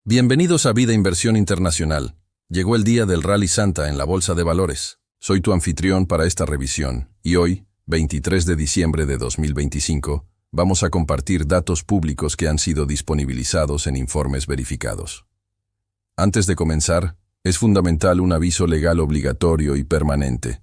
Bienvenidos a Vida Inversión Internacional. Llegó el día del Rally Santa en la Bolsa de Valores. Soy tu anfitrión para esta revisión y hoy, 23 de diciembre de 2025, vamos a compartir datos públicos que han sido disponibilizados en informes verificados. Antes de comenzar, es fundamental un aviso legal obligatorio y permanente.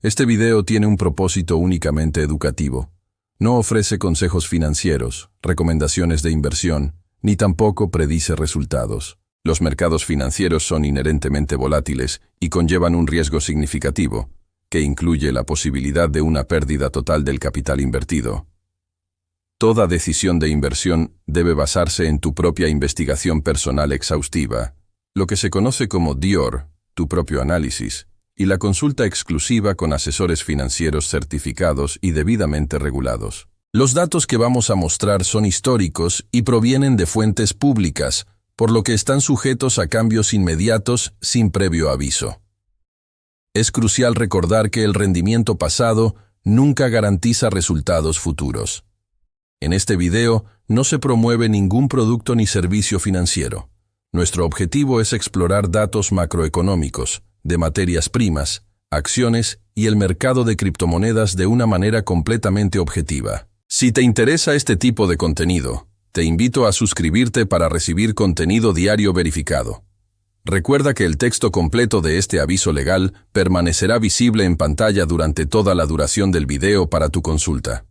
Este video tiene un propósito únicamente educativo. No ofrece consejos financieros, recomendaciones de inversión, ni tampoco predice resultados. Los mercados financieros son inherentemente volátiles y conllevan un riesgo significativo, que incluye la posibilidad de una pérdida total del capital invertido. Toda decisión de inversión debe basarse en tu propia investigación personal exhaustiva, lo que se conoce como DIOR, tu propio análisis, y la consulta exclusiva con asesores financieros certificados y debidamente regulados. Los datos que vamos a mostrar son históricos y provienen de fuentes públicas, por lo que están sujetos a cambios inmediatos sin previo aviso. Es crucial recordar que el rendimiento pasado nunca garantiza resultados futuros. En este video no se promueve ningún producto ni servicio financiero. Nuestro objetivo es explorar datos macroeconómicos, de materias primas, acciones y el mercado de criptomonedas de una manera completamente objetiva. Si te interesa este tipo de contenido, te invito a suscribirte para recibir contenido diario verificado. Recuerda que el texto completo de este aviso legal permanecerá visible en pantalla durante toda la duración del video para tu consulta.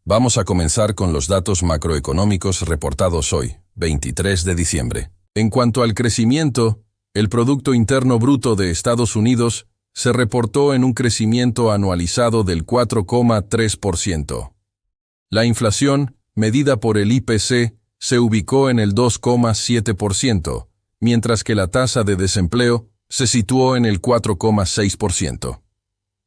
Vamos a comenzar con los datos macroeconómicos reportados hoy, 23 de diciembre. En cuanto al crecimiento, el Producto Interno Bruto de Estados Unidos se reportó en un crecimiento anualizado del 4,3%. La inflación, medida por el IPC, se ubicó en el 2,7%, mientras que la tasa de desempleo se situó en el 4,6%.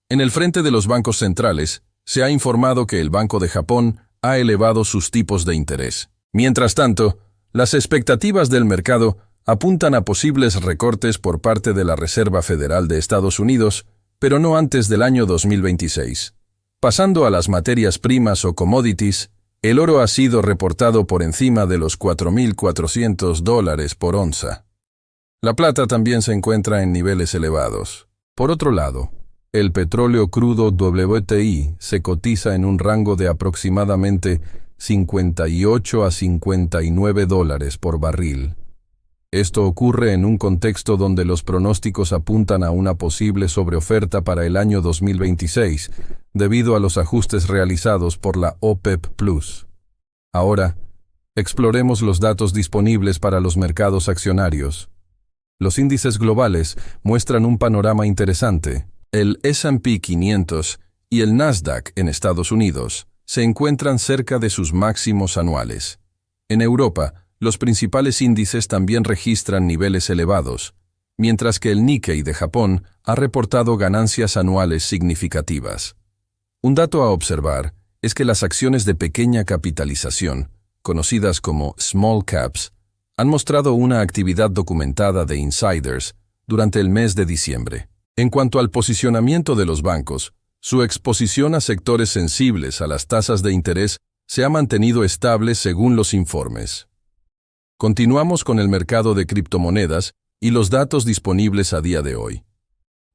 En el frente de los bancos centrales, se ha informado que el Banco de Japón ha elevado sus tipos de interés. Mientras tanto, las expectativas del mercado apuntan a posibles recortes por parte de la Reserva Federal de Estados Unidos, pero no antes del año 2026. Pasando a las materias primas o commodities, el oro ha sido reportado por encima de los $4.400 por onza. La plata también se encuentra en niveles elevados. Por otro lado, el petróleo crudo WTI se cotiza en un rango de aproximadamente $58 a $59 por barril. Esto ocurre en un contexto donde los pronósticos apuntan a una posible sobreoferta para el año 2026, debido a los ajustes realizados por la OPEP+. Ahora, exploremos los datos disponibles para los mercados accionarios. Los índices globales muestran un panorama interesante. El S&P 500 y el Nasdaq en Estados Unidos se encuentran cerca de sus máximos anuales. En Europa, los principales índices también registran niveles elevados, mientras que el Nikkei de Japón ha reportado ganancias anuales significativas. Un dato a observar es que las acciones de pequeña capitalización, conocidas como small caps, han mostrado una actividad documentada de insiders durante el mes de diciembre. En cuanto al posicionamiento de los bancos, su exposición a sectores sensibles a las tasas de interés se ha mantenido estable según los informes. Continuamos con el mercado de criptomonedas y los datos disponibles a día de hoy.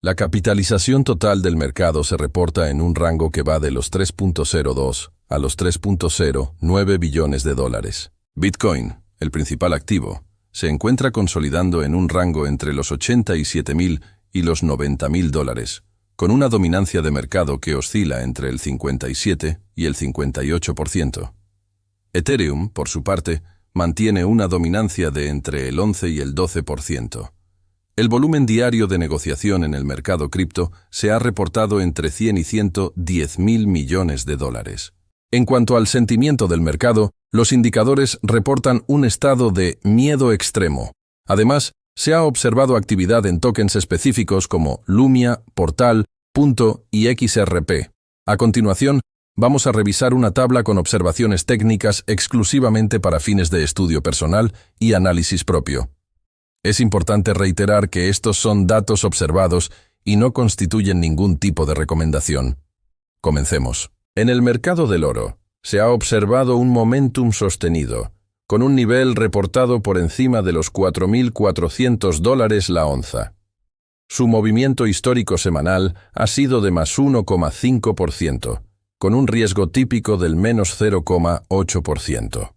La capitalización total del mercado se reporta en un rango que va de los 3.02 a los 3.09 billones de dólares. Bitcoin, el principal activo, se encuentra consolidando en un rango entre los $87.000 y los $90.000, con una dominancia de mercado que oscila entre el 57 y el 58%. Ethereum, por su parte, mantiene una dominancia de entre el 11 y el 12%. El volumen diario de negociación en el mercado cripto se ha reportado entre 100 y 110.000 millones de dólares. En cuanto al sentimiento del mercado, los indicadores reportan un estado de miedo extremo. Además, se ha observado actividad en tokens específicos como Lumia, Portal, Punto y XRP. A continuación, vamos a revisar una tabla con observaciones técnicas exclusivamente para fines de estudio personal y análisis propio. Es importante reiterar que estos son datos observados y no constituyen ningún tipo de recomendación. Comencemos. En el mercado del oro, se ha observado un momentum sostenido, con un nivel reportado por encima de los $4.400 la onza. Su movimiento histórico semanal ha sido de más 1,5%, con un riesgo típico del menos 0,8%.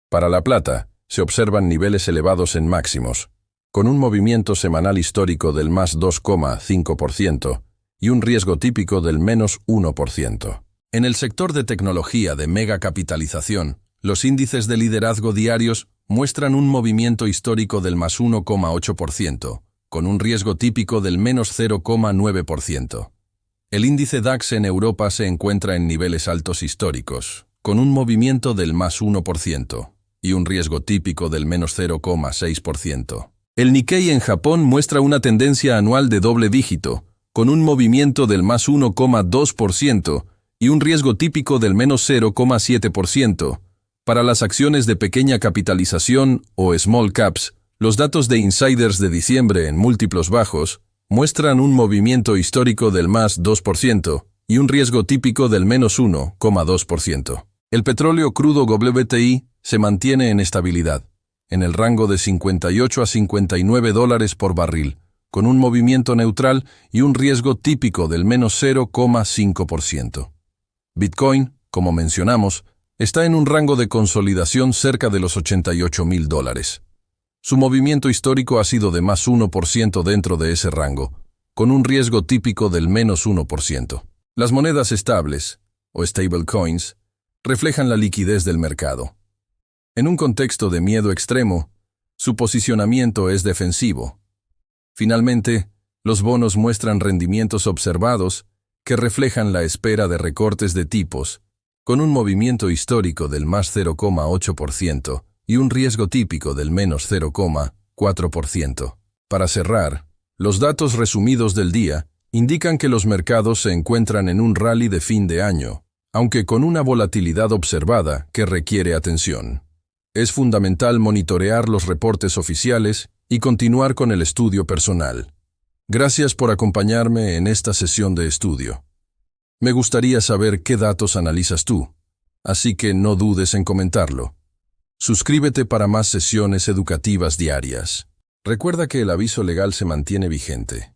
Para la plata, se observan niveles elevados en máximos, con un movimiento semanal histórico del más 2,5% y un riesgo típico del menos 1%. En el sector de tecnología de mega capitalización, los índices de liderazgo diarios muestran un movimiento histórico del más 1,8%, con un riesgo típico del menos 0,9%. El índice DAX en Europa se encuentra en niveles altos históricos, con un movimiento del más 1% y un riesgo típico del menos 0,6%. El Nikkei en Japón muestra una tendencia anual de doble dígito, con un movimiento del más 1,2% y un riesgo típico del menos 0,7%. Para las acciones de pequeña capitalización o small caps, los datos de insiders de diciembre en múltiplos bajos muestran un movimiento histórico del más 2% y un riesgo típico del menos 1,2%. El petróleo crudo WTI se mantiene en estabilidad, en el rango de $58 a $59 por barril, con un movimiento neutral y un riesgo típico del menos 0,5%. Bitcoin, como mencionamos, está en un rango de consolidación cerca de los $88.000. Su movimiento histórico ha sido de más 1% dentro de ese rango, con un riesgo típico del menos 1%. Las monedas estables, o stablecoins, reflejan la liquidez del mercado. En un contexto de miedo extremo, su posicionamiento es defensivo. Finalmente, los bonos muestran rendimientos observados que reflejan la espera de recortes de tipos, con un movimiento histórico del más 0,8% y un riesgo típico del menos 0,4%. Para cerrar, los datos resumidos del día indican que los mercados se encuentran en un rally de fin de año, aunque con una volatilidad observada que requiere atención. Es fundamental monitorear los reportes oficiales y continuar con el estudio personal. Gracias por acompañarme en esta sesión de estudio. Me gustaría saber qué datos analizas tú, así que no dudes en comentarlo. Suscríbete para más sesiones educativas diarias. Recuerda que el aviso legal se mantiene vigente.